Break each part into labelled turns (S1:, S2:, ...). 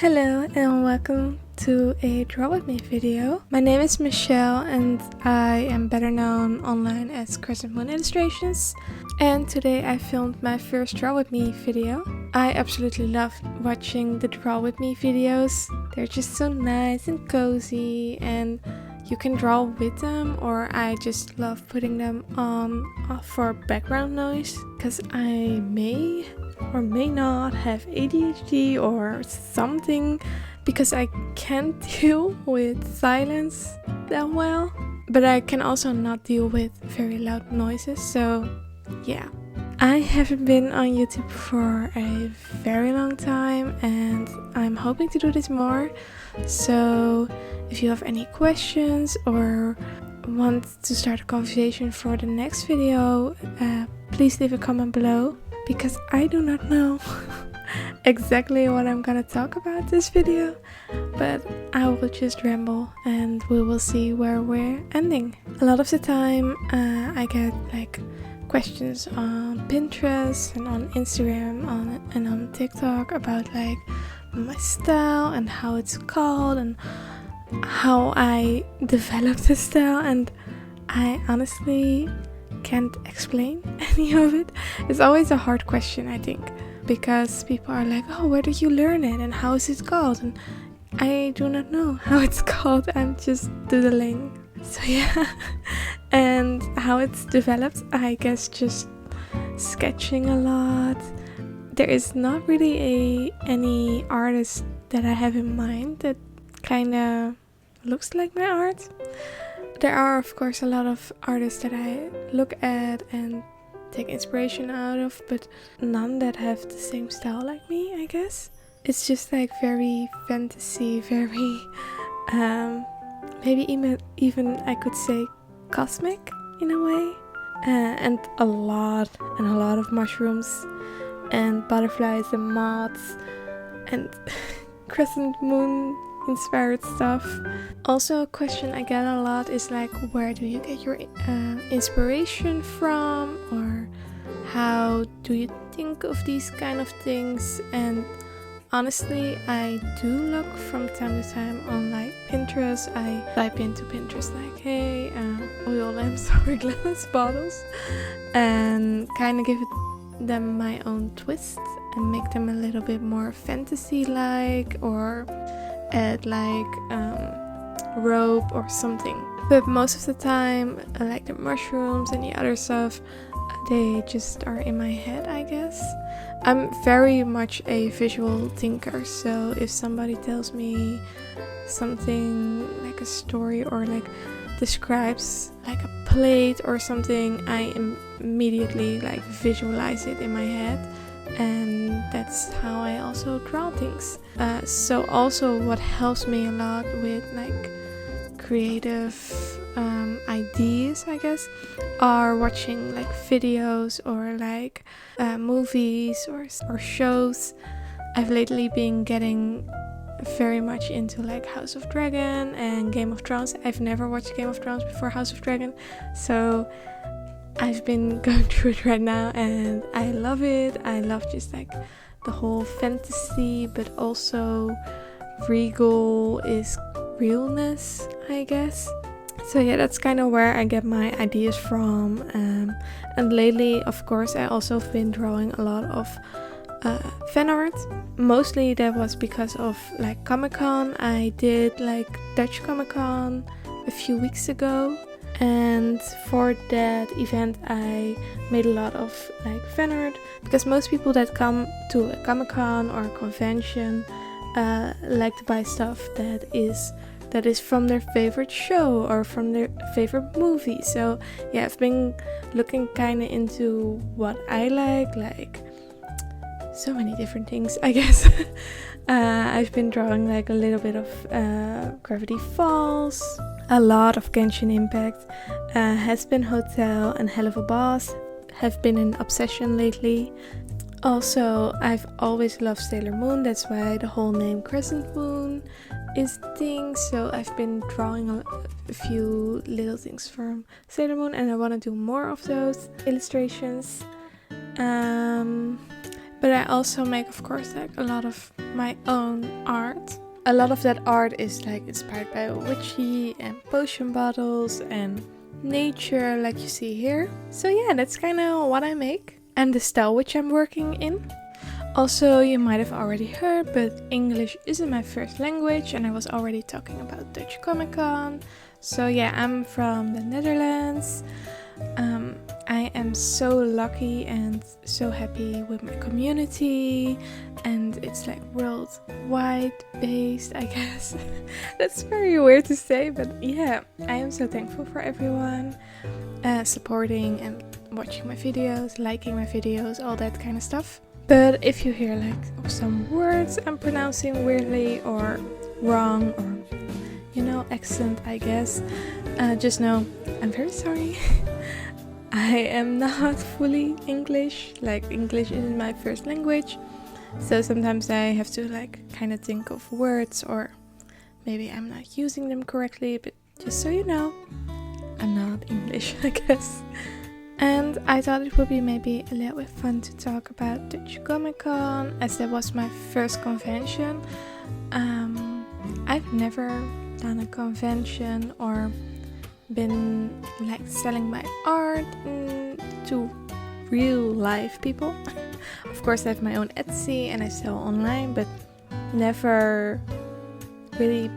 S1: Hello and welcome to a Draw With Me video. My name is Michelle and I am better known online as Crescent Illustrations. And today I filmed my first Draw With Me video. I absolutely love watching the Draw With Me videos. They're just so nice and cozy and you can draw with them, or I just love putting them on for background noise because I may or may not have ADHD or something, because I can't deal with silence that well, but I can also not deal with very loud noises. So yeah, I haven't been on YouTube for a very long time and I'm hoping to do this more. So if you have any questions or want to start a conversation for the next video, please leave a comment below, because I do not know exactly what I'm gonna talk about this video, but I will just ramble and we will see where we're ending. A lot of the time I get like questions on Pinterest and on Instagram and on TikTok about like my style and how it's called and how I developed the style, and I honestly can't explain any of it. It's always a hard question, I think, because people are like, oh, where did you learn it and how is it called? And I do not know how it's called. I'm just doodling. So yeah. And how it's developed, I guess just sketching a lot. There is not really any artist that I have in mind that kind of looks like my art. There are of course a lot of artists that I look at and take inspiration out of, but none that have the same style like me, I guess. It's just like very fantasy, very maybe even I could say cosmic in a way, and a lot of mushrooms and butterflies and moths and crescent moon inspired stuff. Also, a question I get a lot is like, where do you get your inspiration from, or how do you think of these kind of things? And honestly, I do look from time to time on like Pinterest. I type into Pinterest like, hey, oil lamps or glass bottles, and kind of give them my own twist and make them a little bit more fantasy like, or add like rope or something. But most of the time, like the mushrooms and the other stuff, they just are in my head, I guess. I'm very much a visual thinker, so if somebody tells me something like a story or like describes like a plate or something, I immediately like visualize it in my head, and that's how I also draw things. So also what helps me a lot with like creative ideas, I guess, are watching like videos or like movies or shows. I've lately been getting very much into like House of Dragon and Game of Thrones. I've never watched Game of Thrones before House of Dragon, so I've been going through it right now and I love it. I love just like the whole fantasy, but also regal is realness, I guess. So yeah, that's kind of where I get my ideas from. And lately, of course, I also have been drawing a lot of fan art. Mostly that was because of like Comic-Con. I did like Dutch Comic-Con a few weeks ago, and for that event I made a lot of like fan art, because most people that come to a Comic-Con or a convention like to buy stuff that is from their favorite show or from their favorite movie. So yeah, I've been looking kind of into what I like so many different things, I guess. I've been drawing like a little bit of Gravity Falls, a lot of Genshin Impact, Has Been Hotel and Hell of a Boss have been an obsession lately. Also, I've always loved Sailor Moon, that's why the whole name Crescent Moon is the thing. So I've been drawing a few little things from Sailor Moon and I want to do more of those illustrations. But I also make, of course, like a lot of my own art. A lot of that art is like inspired by witchy and potion bottles and nature, like you see here. So yeah, that's kind of what I make and the style which I'm working in. Also, you might have already heard, but English isn't my first language, and I was already talking about Dutch Comic Con. So yeah, I'm from the Netherlands. I am so lucky and so happy with my community, and it's like worldwide based, I guess. That's very weird to say, but yeah, I am so thankful for everyone supporting and watching my videos, liking my videos, all that kind of stuff. But if you hear like some words I'm pronouncing weirdly or wrong, or you know, accent, I guess, just know I'm very sorry. I am not fully English, like English isn't my first language, so sometimes I have to like kind of think of words, or maybe I'm not using them correctly, but just so you know, I'm not English, I guess. And I thought it would be maybe a little bit fun to talk about Dutch Comic Con, as that was my first convention. I've never done a convention or been like selling my art to real life people. Of course I have my own Etsy and I sell online, but never really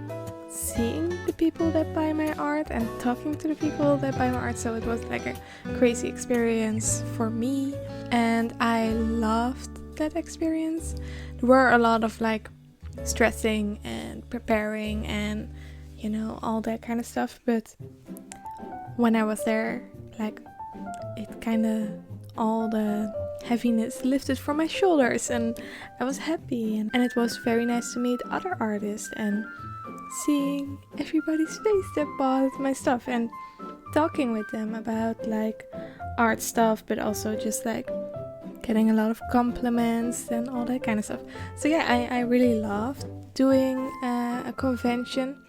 S1: seeing the people that buy my art and talking to the people that buy my art. So it was like a crazy experience for me, and I loved that experience. There were a lot of like stressing and preparing and you know, all that kind of stuff, but when I was there, like it kind of, all the heaviness lifted from my shoulders and I was happy, and it was very nice to meet other artists and seeing everybody's face that bought my stuff and talking with them about like art stuff, but also just like getting a lot of compliments and all that kind of stuff. So yeah, I really loved doing a convention.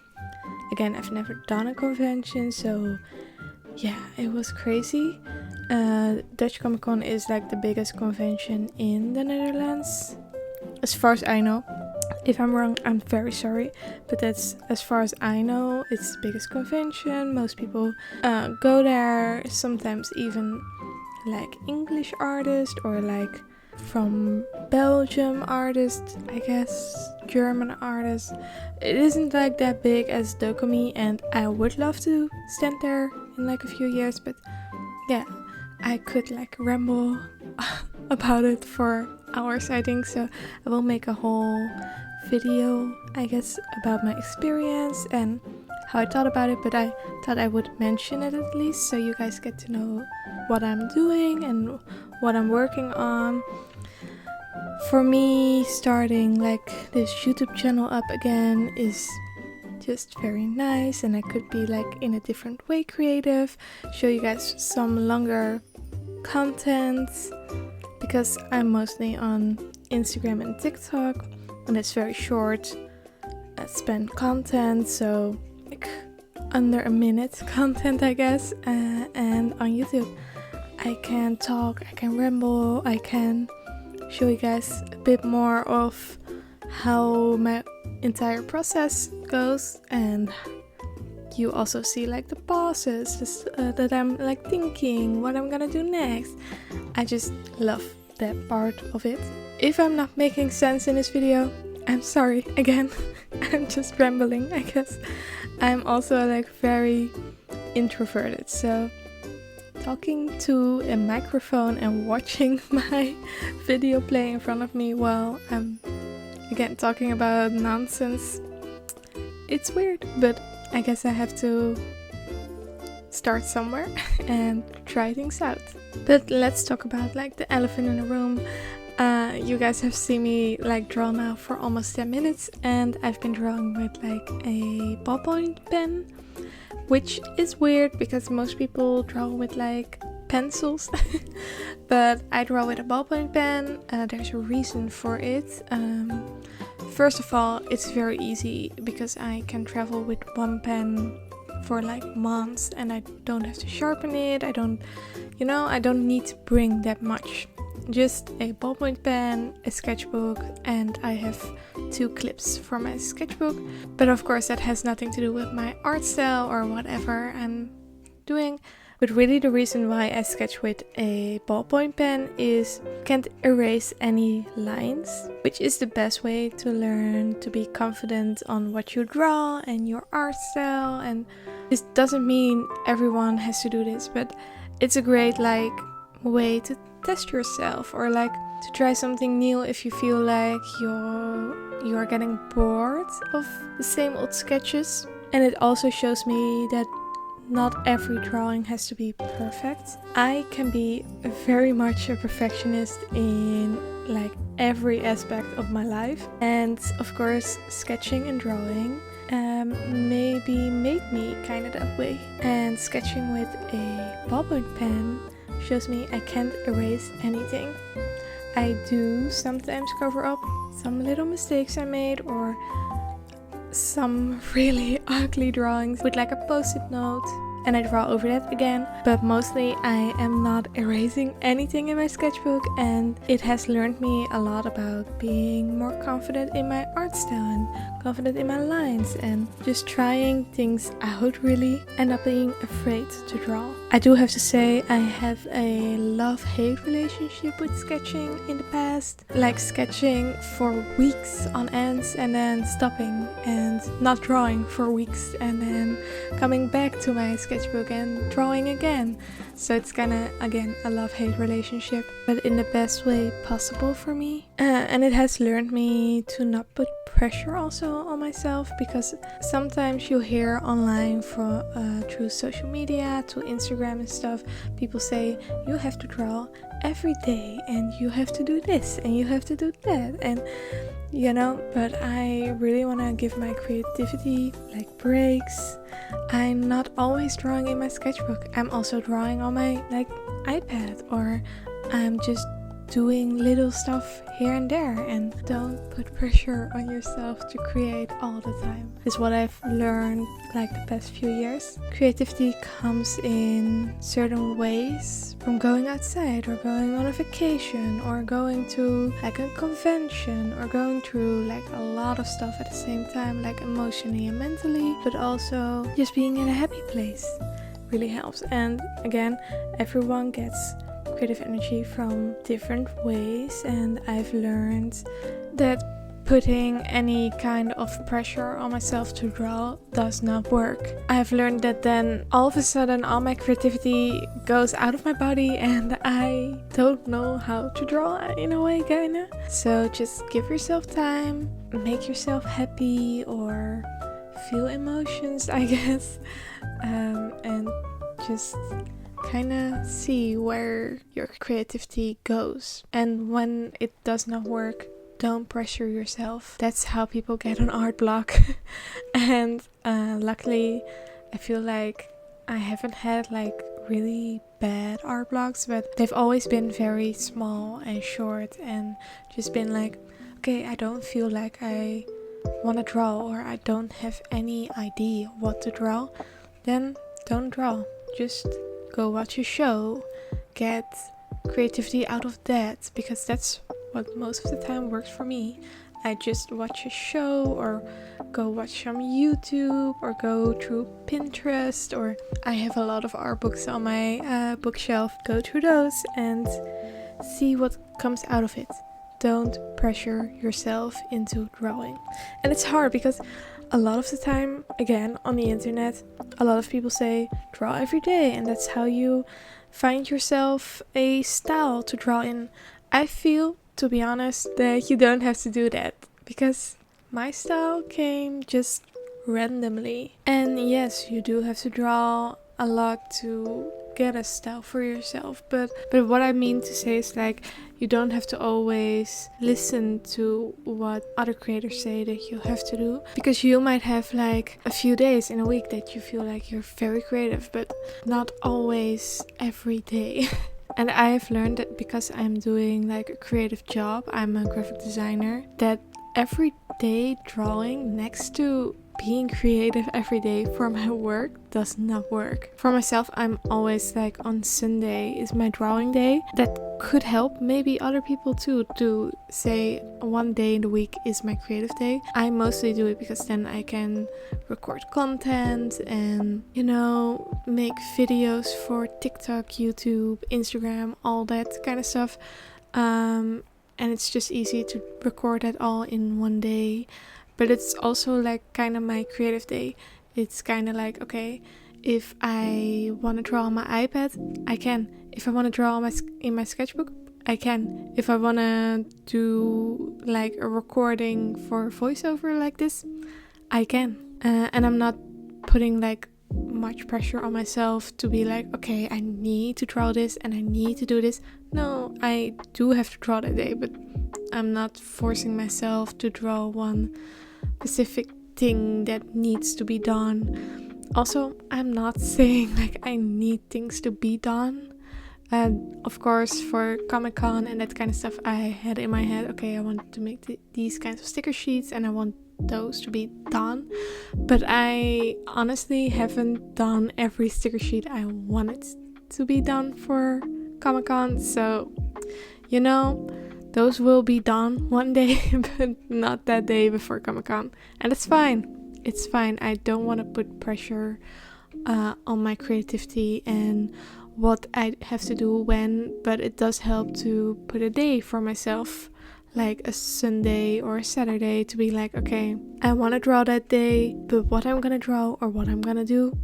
S1: Again, I've never done a convention, so yeah, it was crazy. Dutch Comic Con is like the biggest convention in the Netherlands, as far as I know. If I'm wrong, I'm very sorry, but that's, as far as I know, it's the biggest convention. Most people go there, sometimes even like English artists or like from Belgium artists, I guess, German artists. It isn't like that big as Dokumi, and I would love to stand there in like a few years, but yeah, I could like ramble about it for hours, I think, so I will make a whole video, I guess, about my experience and how I thought about it, but I thought I would mention it at least so you guys get to know what I'm doing and what I'm working on. For me, starting like this YouTube channel up again is just very nice, and I could be like in a different way creative, show you guys some longer content, because I'm mostly on Instagram and TikTok, and it's very short span content, so like under a minute content, I guess. And on YouTube I can talk, I can ramble, I can show you guys a bit more of how my entire process goes, and you also see like the pauses that I'm like thinking what I'm gonna do next. I just love that part of it. If I'm not making sense in this video, I'm sorry again. I'm just rambling, I guess. I'm also like very introverted, so talking to a microphone and watching my video play in front of me while I'm again talking about nonsense, it's weird, but I guess I have to start somewhere and try things out. But let's talk about like the elephant in the room. You guys have seen me like draw now for almost 10 minutes, and I've been drawing with like a ballpoint pen, which is weird because most people draw with like pencils, but I draw with a ballpoint pen. There's a reason for it. First of all, it's very easy because I can travel with one pen for like months and I don't have to sharpen it. I don't need to bring that much just a ballpoint pen, a sketchbook, and I have 2 clips for my sketchbook. But of course that has nothing to do with my art style or whatever I'm doing. But really the reason why I sketch with a ballpoint pen is you can't erase any lines, which is the best way to learn to be confident on what you draw and your art style. And this doesn't mean everyone has to do this, but it's a great way to test yourself, or to try something new if you feel like you're getting bored of the same old sketches. And it also shows me that not every drawing has to be perfect. I can be very much a perfectionist in every aspect of my life, and of course sketching and drawing maybe made me kind of that way. And sketching with a ballpoint pen shows me I can't erase anything. I do sometimes cover up some little mistakes I made, or some really ugly drawings with a post-it note, and I draw over that again. But mostly I am not erasing anything in my sketchbook, and it has learned me a lot about being more confident in my art style and confident in my lines, and just trying things out really, and not being afraid to draw. I do have to say I have a love-hate relationship with sketching in the past, sketching for weeks on end and then stopping and not drawing for weeks and then coming back to my sketchbook and drawing again. So it's kind of, again, a love-hate relationship, but in the best way possible for me. And it has learned me to not put pressure also on myself, because sometimes you hear online through social media, to Instagram and stuff, people say you have to draw every day and you have to do this and you have to do that, and but I really want to give my creativity breaks. I'm not always drawing in my sketchbook. I'm also drawing on my iPad, or I'm just doing little stuff here and there, and don't put pressure on yourself to create all the time. This is what I've learned the past few years. Creativity comes in certain ways, from going outside, or going on a vacation, or going to a convention, or going through a lot of stuff at the same time, emotionally and mentally, but also just being in a happy place really helps. And again, everyone gets creative energy from different ways, and I've learned that putting any kind of pressure on myself to draw does not work. I've learned that then all of a sudden all my creativity goes out of my body and I don't know how to draw in a way, kinda. So just give yourself time, make yourself happy or feel emotions, I guess, and just kind of see where your creativity goes. And when it does not work, don't pressure yourself. That's how people get an art block. And luckily I feel like I haven't had really bad art blocks, but they've always been very small and short, and just been okay, I don't feel like I want to draw, or I don't have any idea what to draw. Then don't draw, just go watch a show, get creativity out of that, because that's what most of the time works for me. I just watch a show, or go watch some YouTube, or go through Pinterest, or I have a lot of art books on my bookshelf. Go through those and see what comes out of it. Don't pressure yourself into drawing. And it's hard because a lot of the time, again, on the internet, a lot of people say draw every day, and that's how you find yourself a style to draw in. I feel, to be honest, that you don't have to do that, because my style came just randomly. And yes, you do have to draw a lot to get a style for yourself, but what I mean to say is you don't have to always listen to what other creators say that you have to do, because you might have a few days in a week that you feel you're very creative, but not always every day. And I have learned that because I'm doing a creative job, I'm a graphic designer, that every day drawing next to being creative every day for my work does not work. For myself, I'm always like on Sunday is my drawing day. That could help maybe other people too, to say one day in the week is my creative day. I mostly do it because then I can record content and, you know, make videos for TikTok, YouTube, Instagram, all that kind of stuff. And it's just easy to record it all in one day. But it's also like kind of my creative day. It's kind of like, okay, if I want to draw on my iPad, I can. If I want to draw on in my sketchbook, I can. If I want to do like a recording for voiceover like this, I can. And I'm not putting like much pressure on myself to be like, okay, I need to draw this and I need to do this. No, I do have to draw that day, but I'm not forcing myself to draw one specific thing that needs to be done. Also, I'm not saying like I need things to be done. Of course, for Comic-Con and that kind of stuff, I had in my head, okay, I want to make these kinds of sticker sheets and I want those to be done. But I honestly haven't done every sticker sheet I wanted to be done for Comic-Con. So, you know, those will be done one day, but not that day before Comic-Con. And it's fine. It's fine. I don't want to put pressure on my creativity and what I have to do when, but it does help to put a day for myself, like a Sunday or a Saturday, to be like, okay, I want to draw that day, but what I'm gonna draw or what I'm gonna do,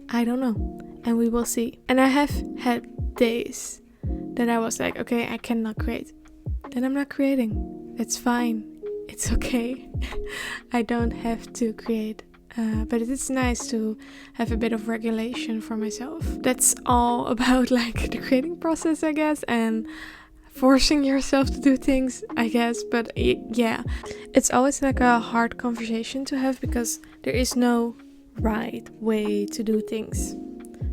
S1: I don't know, and we will see. And I have had days that I was like, okay, I cannot create, then I'm not creating. It's fine, it's okay. I don't have to create. But it is nice to have a bit of regulation for myself. That's all about like the creating process, I guess, and forcing yourself to do things, I guess. But yeah, it's always like a hard conversation to have because there is no right way to do things.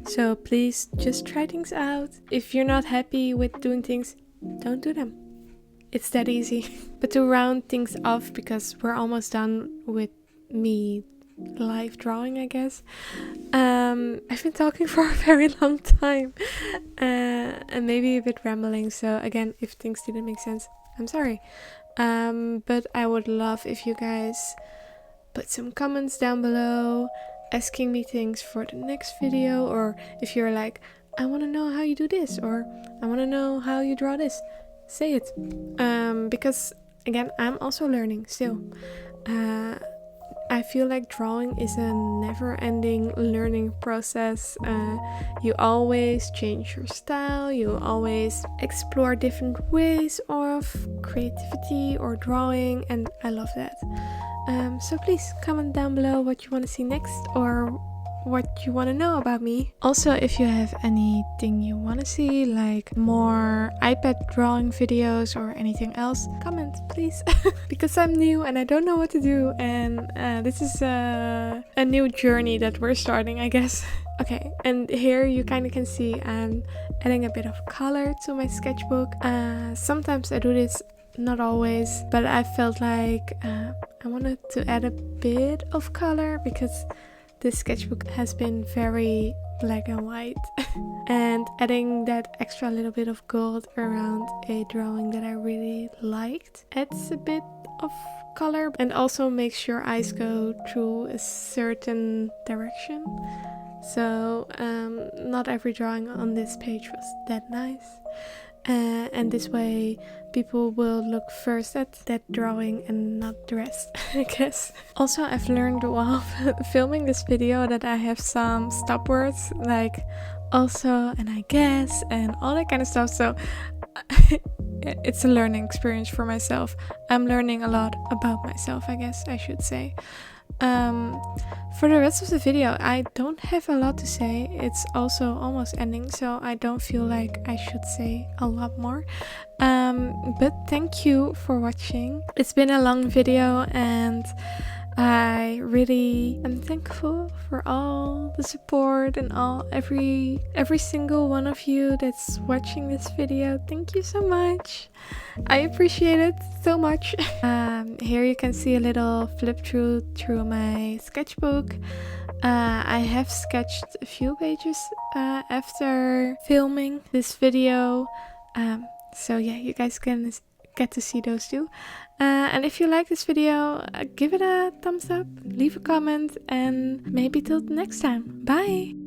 S1: So please just try things out. If you're not happy with doing things, don't do them. It's that easy. But to round things off, because we're almost done with me live drawing, I guess. I've been talking for a very long time and maybe a bit rambling, so again, if things didn't make sense, I'm sorry. But I would love if you guys put some comments down below asking me things for the next video, or if you're like, I want to know how you do this, or I want to know how you draw this, say it. Because again, I'm also learning still. I feel like drawing is a never-ending learning process. You always change your style, you always explore different ways of creativity or drawing, and I love that. So please comment down below what you want to see next or what you want to know about me. Also, if you have anything you want to see, like more iPad drawing videos or anything else, comment please. Because I'm new and I don't know what to do, and this is a new journey that we're starting, I guess. Okay, and here you kind of can see I'm adding a bit of color to my sketchbook. Sometimes I do this, not always, but I felt like I wanted to add a bit of color because this sketchbook has been very black and white. And adding that extra little bit of gold around a drawing that I really liked adds a bit of color and also makes your eyes go through a certain direction. So not every drawing on this page was that nice. And this way people will look first at that drawing and not the rest, I guess. Also, I've learned while filming this video that I have some stop words like also and I guess and all that kind of stuff. So it's a learning experience for myself. I'm learning a lot about myself, I guess I should say. For the rest of the video, I don't have a lot to say. It's also almost ending, so I don't feel like I should say a lot more. But thank you for watching. It's been a long video, and I really am thankful for all the support and every single one of you that's watching this video. Thank you so much. I appreciate it so much. Here you can see a little flip through my sketchbook. I have sketched a few pages after filming this video. So yeah, you guys can get to see those too. And if you like this video, give it a thumbs up, leave a comment, and maybe till next time. Bye!